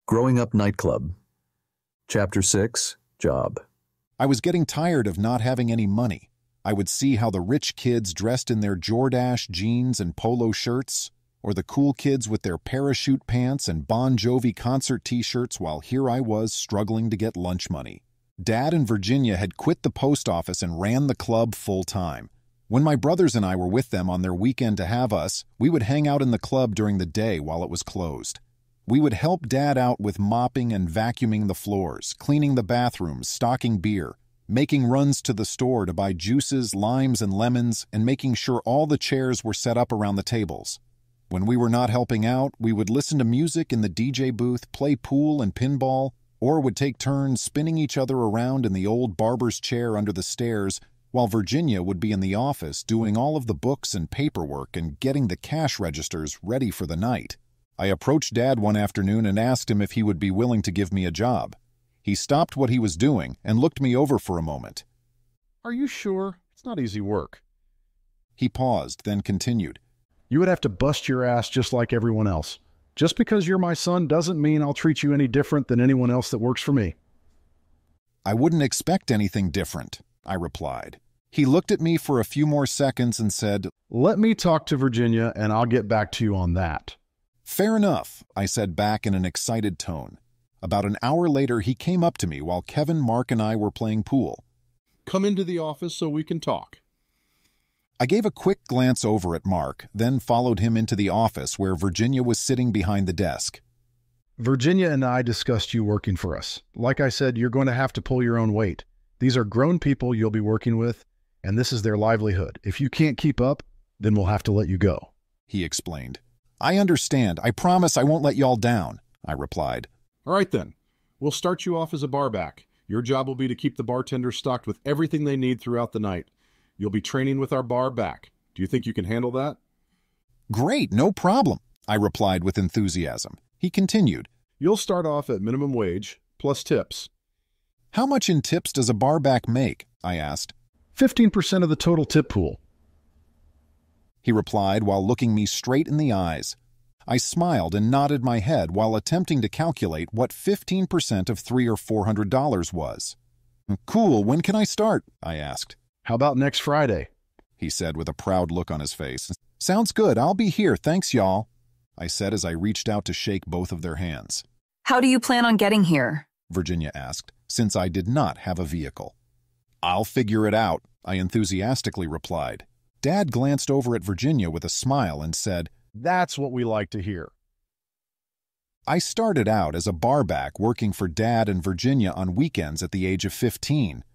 Growing Up Nightclub. Chapter 6, Job. I was getting tired of not having any money. I would see how the rich kids dressed in their Jordache jeans and polo shirts, or the cool kids with their parachute pants and Bon Jovi concert t-shirts, while here I was struggling to get lunch money. Dad and Virginia had quit the post office and ran the club full-time. When my brothers and I were with them on their weekend to have us, we would hang out in the club during the day while it was closed. We would help Dad out with mopping and vacuuming the floors, cleaning the bathrooms, stocking beer, making runs to the store to buy juices, limes, and lemons, and making sure all the chairs were set up around the tables. When we were not helping out, we would listen to music in the DJ booth, play pool and pinball, or would take turns spinning each other around in the old barber's chair under the stairs, while Virginia would be in the office doing all of the books and paperwork and getting the cash registers ready for the night. I approached Dad one afternoon and asked him if he would be willing to give me a job. He stopped what he was doing and looked me over for a moment. "Are you sure? It's not easy work." He paused, then continued. "You would have to bust your ass just like everyone else. Just because you're my son doesn't mean I'll treat you any different than anyone else that works for me." "I wouldn't expect anything different," I replied. He looked at me for a few more seconds and said, "Let me talk to Virginia and I'll get back to you on that." "Fair enough," I said back in an excited tone. About an hour later, he came up to me while Kevin, Mark, and I were playing pool. "Come into the office so we can talk." I gave a quick glance over at Mark, then followed him into the office where Virginia was sitting behind the desk. "Virginia and I discussed you working for us. Like I said, you're going to have to pull your own weight. These are grown people you'll be working with, and this is their livelihood. If you can't keep up, then we'll have to let you go," he explained. "I understand. I promise I won't let y'all down," I replied. "All right then. We'll start you off as a barback. Your job will be to keep the bartenders stocked with everything they need throughout the night. You'll be training with our bar back. Do you think you can handle that?" "Great, no problem," I replied with enthusiasm. He continued. "You'll start off at minimum wage, plus tips." "How much in tips does a barback make?" I asked. 15% of the total tip pool," he replied while looking me straight in the eyes. I smiled and nodded my head while attempting to calculate what 15% of $300 or $400 was. "Cool, when can I start?" I asked. "How about next Friday?" he said with a proud look on his face. "Sounds good, I'll be here, thanks y'all," I said as I reached out to shake both of their hands. "How do you plan on getting here?" Virginia asked, since I did not have a vehicle. "I'll figure it out," I enthusiastically replied. Dad glanced over at Virginia with a smile and said, "That's what we like to hear." I started out as a barback working for Dad and Virginia on weekends at the age of 15.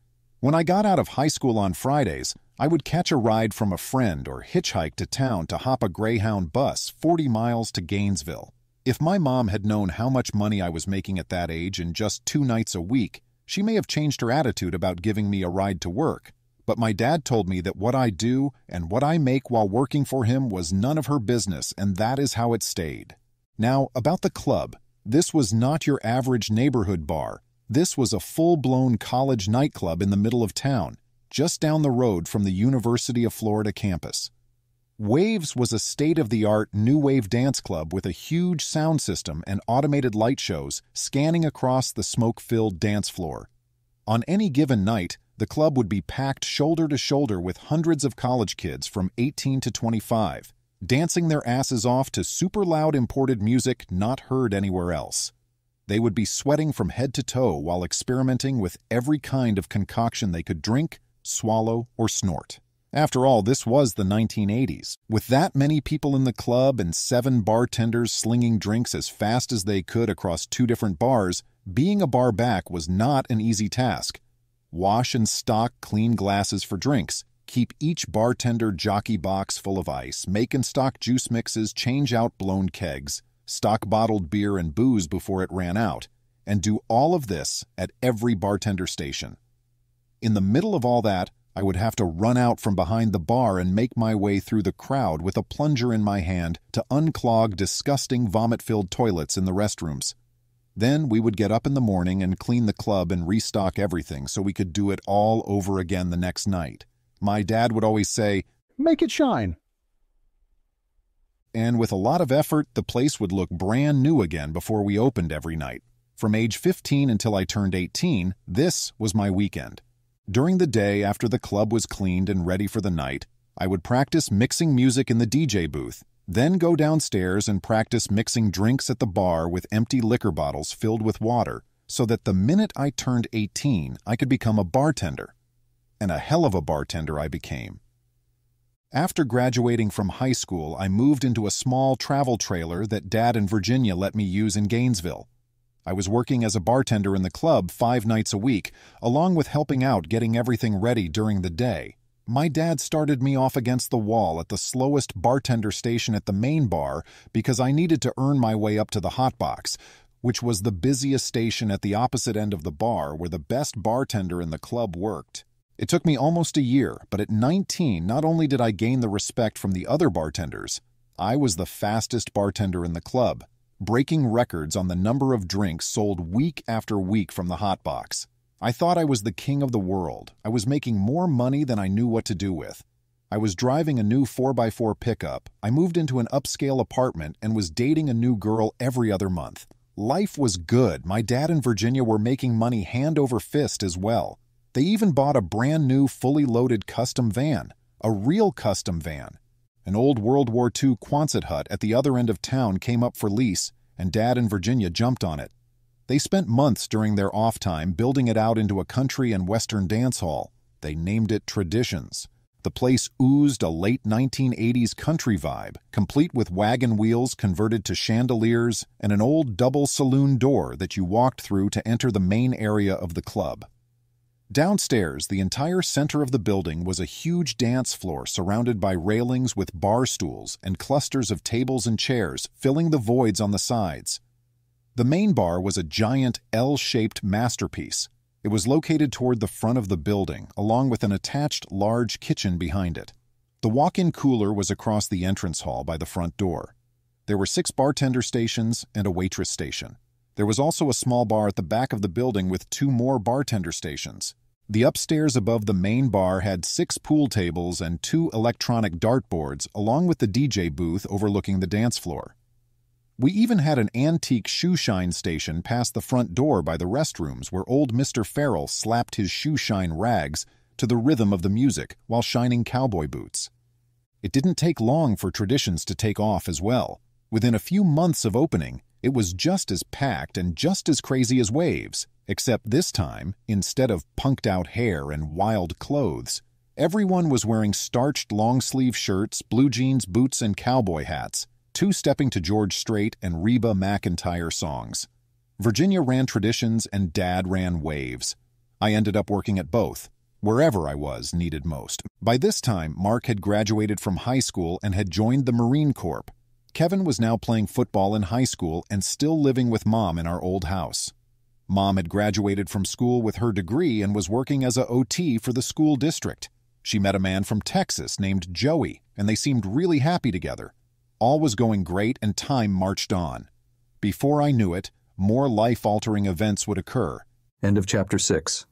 When I got out of high school on Fridays, I would catch a ride from a friend or hitchhike to town to hop a Greyhound bus 40 miles to Gainesville. If my mom had known how much money I was making at that age in just 2 nights a week, she may have changed her attitude about giving me a ride to work. But my dad told me that what I do and what I make while working for him was none of her business, and that is how it stayed. Now, about the club. This was not your average neighborhood bar. This was a full-blown college nightclub in the middle of town, just down the road from the University of Florida campus. Waves was a state-of-the-art new wave dance club with a huge sound system and automated light shows scanning across the smoke-filled dance floor. On any given night, the club would be packed shoulder to shoulder with hundreds of college kids from 18 to 25, dancing their asses off to super loud imported music not heard anywhere else. They would be sweating from head to toe while experimenting with every kind of concoction they could drink, swallow, or snort. After all, this was the 1980s. With that many people in the club and 7 bartenders slinging drinks as fast as they could across 2 different bars, being a barback was not an easy task. Wash and stock clean glasses for drinks, keep each bartender jockey box full of ice, make and stock juice mixes, change out blown kegs, stock bottled beer and booze before it ran out, and do all of this at every bartender station. In the middle of all that, I would have to run out from behind the bar and make my way through the crowd with a plunger in my hand to unclog disgusting vomit-filled toilets in the restrooms. Then we would get up in the morning and clean the club and restock everything so we could do it all over again the next night. My dad would always say, "Make it shine." And with a lot of effort, the place would look brand new again before we opened every night. From age 15 until I turned 18, this was my weekend. During the day, after the club was cleaned and ready for the night, I would practice mixing music in the DJ booth, then go downstairs and practice mixing drinks at the bar with empty liquor bottles filled with water, so that the minute I turned 18, I could become a bartender. And a hell of a bartender I became. After graduating from high school, I moved into a small travel trailer that Dad and Virginia let me use in Gainesville. I was working as a bartender in the club 5 nights a week, along with helping out getting everything ready during the day. My dad started me off against the wall at the slowest bartender station at the main bar because I needed to earn my way up to the hot box, which was the busiest station at the opposite end of the bar where the best bartender in the club worked. It took me almost a year, but at 19, not only did I gain the respect from the other bartenders, I was the fastest bartender in the club, breaking records on the number of drinks sold week after week from the hot box. I thought I was the king of the world. I was making more money than I knew what to do with. I was driving a new 4x4 pickup. I moved into an upscale apartment and was dating a new girl every other month. Life was good. My dad and Virginia were making money hand over fist as well. They even bought a brand new, fully loaded custom van. A real custom van. An old World War II Quonset hut at the other end of town came up for lease, and Dad and Virginia jumped on it. They spent months during their off time building it out into a country and western dance hall. They named it Traditions. The place oozed a late 1980s country vibe, complete with wagon wheels converted to chandeliers and an old double saloon door that you walked through to enter the main area of the club. Downstairs, the entire center of the building was a huge dance floor surrounded by railings with bar stools and clusters of tables and chairs filling the voids on the sides. The main bar was a giant L-shaped masterpiece. It was located toward the front of the building, along with an attached large kitchen behind it. The walk-in cooler was across the entrance hall by the front door. There were 6 bartender stations and a waitress station. There was also a small bar at the back of the building with 2 more bartender stations. The upstairs above the main bar had 6 pool tables and 2 electronic dartboards, along with the DJ booth overlooking the dance floor. We even had an antique shoe shine station past the front door by the restrooms where old Mr. Farrell slapped his shoe shine rags to the rhythm of the music while shining cowboy boots. It didn't take long for Traditions to take off as well. Within a few months of opening, it was just as packed and just as crazy as Waves, except this time, instead of punked-out hair and wild clothes, everyone was wearing starched long-sleeve shirts, blue jeans, boots, and cowboy hats, two-stepping to George Strait and Reba McEntire songs. Virginia ran Traditions and Dad ran Waves. I ended up working at both, wherever I was needed most. By this time, Mark had graduated from high school and had joined the Marine Corps. Kevin was now playing football in high school and still living with Mom in our old house. Mom had graduated from school with her degree and was working as a OT for the school district. She met a man from Texas named Joey, and they seemed really happy together. All was going great and time marched on. Before I knew it, more life-altering events would occur. End of chapter 6.